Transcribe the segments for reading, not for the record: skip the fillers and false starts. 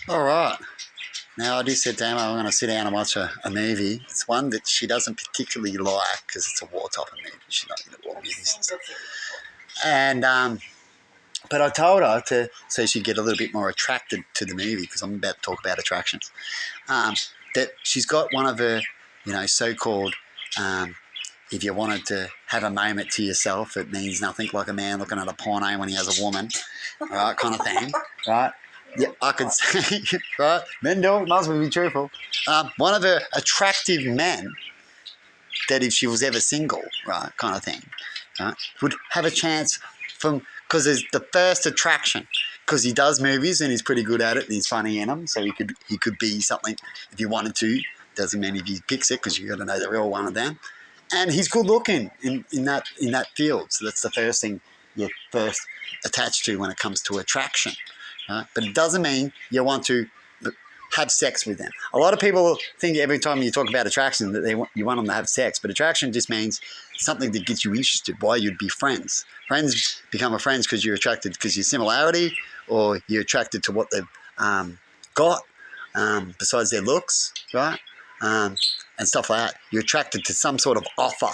All right. Now, I just said to Emma, I'm going to sit down and watch a movie. It's one that she doesn't particularly like because it's a war type of movie. She's not into war movies and stuff. And, but I told her to, so she'd get a little bit more attracted to the movie, because I'm about to talk about attractions, that she's got one of her, so-called, if you wanted to have a moment to yourself, it means nothing like a man looking at a porno when he has a woman, right, kind of thing, right? Yeah, I could say, right? Men do it, must be truthful. One of her attractive men, that if she was ever single, right, kind of thing, right, would have a chance because there's the first attraction, because he does movies and he's pretty good at it and he's funny in them, so he could be something if you wanted to. Doesn't mean if he picks it, because you got to know the real one of them. And he's good looking in that field, so that's the first thing you're first attached to when it comes to attraction. Right? But it doesn't mean you want to have sex with them. A lot of people think every time you talk about attraction that you want them to have sex, but attraction just means something that gets you interested, why you'd be friends. Friends become a friends because you're attracted because of your similarity, or you're attracted to what they've got besides their looks, right? And stuff like that. You're attracted to some sort of offer,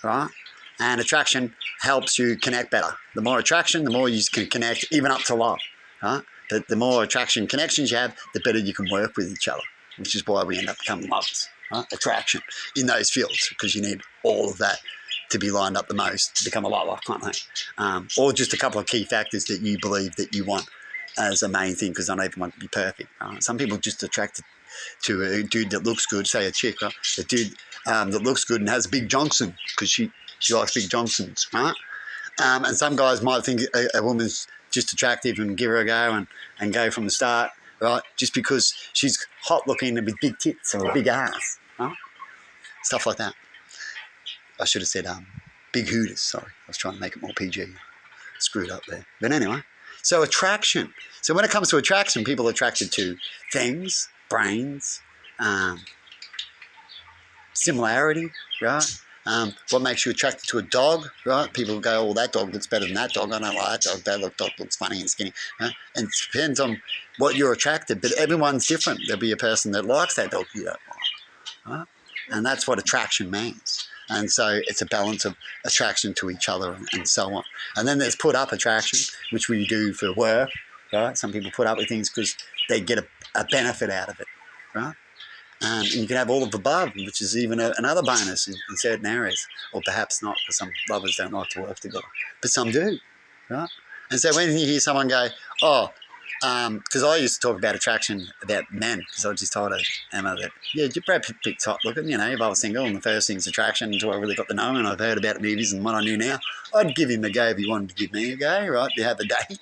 right? And attraction helps you connect better. The more attraction, the more you can connect, even up to love, right? But the more attraction connections you have, the better you can work with each other, which is why we end up becoming lovers, right? Attraction in those fields, because you need all of that to be lined up the most to become a lover, kind of thing. Or just a couple of key factors that you believe that you want as a main thing, because not everyone can be perfect. Some people are just attracted to a dude that looks good, say a chick, right? A dude that looks good and has Big Johnson, because she likes Big Johnsons, right? And some guys might think a woman's just attractive and give her a go and go from the start, right? Just because she's hot looking and with big tits or a big ass, right? Stuff like that. I should have said big hooters, sorry. I was trying to make it more PG. Screwed up there. But anyway, so attraction. So when it comes to attraction, people are attracted to things, brains, similarity, right? What makes you attracted to a dog, right? People go, oh, that dog looks better than that dog. I don't like that dog. That dog looks funny and skinny. Right? And it depends on what you're attracted, but everyone's different. There'll be a person that likes that dog you don't like, right? And that's what attraction means. And so it's a balance of attraction to each other and so on. And then there's put up attraction, which we do for work, right? Some people put up with things because they get a benefit out of it, right? And you can have all of the above, which is even another bonus in certain areas, or perhaps not, because some lovers don't like to work together, but some do, right? And so when you hear someone go, oh, because I used to talk about attraction about men, because I just told Emma that, yeah, Brad Pitt's hot looking, if I was single, and the first thing's attraction until I really got to know him and I've heard about movies and what I knew now, I'd give him a go if he wanted to give me a go, right, to have a date,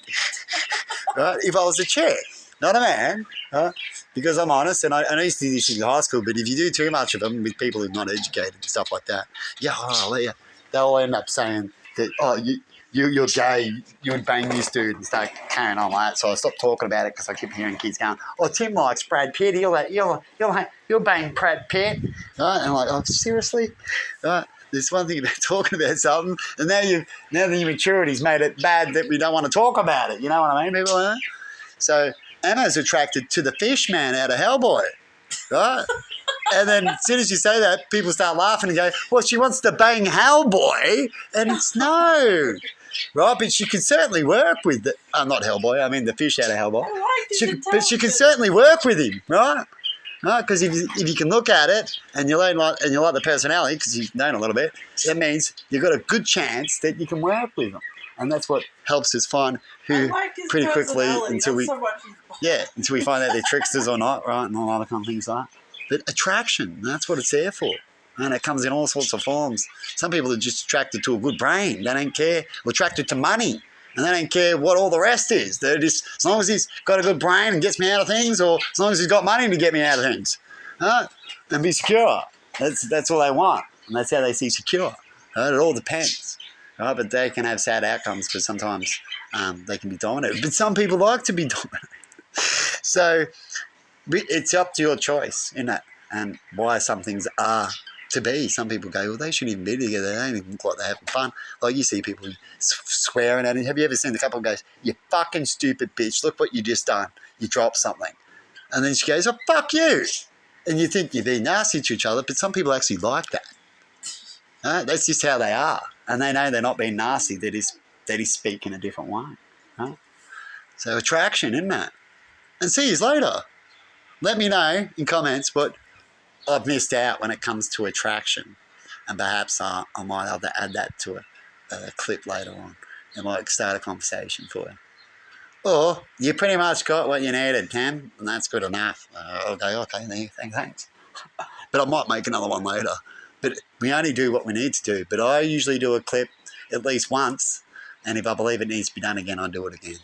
right, if I was a chick. Not a man, because I'm honest, and I used to do this in high school, but if you do too much of them with people who are not educated and stuff like that, they'll end up saying that, oh, you're gay, you would bang this dude and start carrying on like that. So I stopped talking about it because I kept hearing kids going, oh, Tim likes Brad Pitt, you'll bang Brad Pitt. Right? And I'm like, oh, seriously? Right? There's one thing about talking about something, and now the maturity's made it bad that we don't want to talk about it. You know what I mean, people? Huh? So Emma's attracted to the fish man out of Hellboy, right? And then as soon as you say that, people start laughing and go, well, she wants to bang Hellboy. And it's no, right? But she can certainly work with not Hellboy, I mean the fish out of Hellboy. But she can certainly work with him, right? Because if you can look at it and you like the personality, because you know a little bit, that means you've got a good chance that you can work with them. And that's what helps us find who pretty quickly until we find out they're tricksters or not, right? And all other kind of things like that. But attraction, that's what it's there for. And it comes in all sorts of forms. Some people are just attracted to a good brain. They don't care. Or attracted to money. And they don't care what all the rest is. They're just, as long as he's got a good brain and gets me out of things, or as long as he's got money to get me out of things. Right? And be secure. That's all they want. And that's how they see secure. Right? It all depends. Right? But they can have sad outcomes because sometimes they can be dominated. But some people like to be dominated. So it's up to your choice, isn't it? And why some things are to be. Some people go, well, they shouldn't even be together. They don't even look like they're having fun. Like you see people swearing at him. Have you ever seen the couple goes, you fucking stupid bitch, look what you just done. You dropped something. And then she goes, oh, fuck you. And you think you're being nasty to each other, but some people actually like that. That's just how they are. And they know they're not being nasty, they just speak in a different way. So attraction, isn't it? And see you later. Let me know in comments what I've missed out when it comes to attraction. And perhaps I might have to add that to a clip later on. It might start a conversation for you. Or you pretty much got what you needed, Cam, and that's good enough. Okay, thanks. But I might make another one later. But we only do what we need to do. But I usually do a clip at least once, and if I believe it needs to be done again, I'll do it again.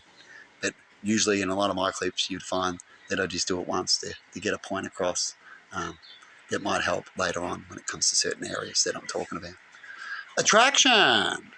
But usually in a lot of my clips, you'd find that I just do it once to get a point across that might help later on when it comes to certain areas that I'm talking about. Attraction!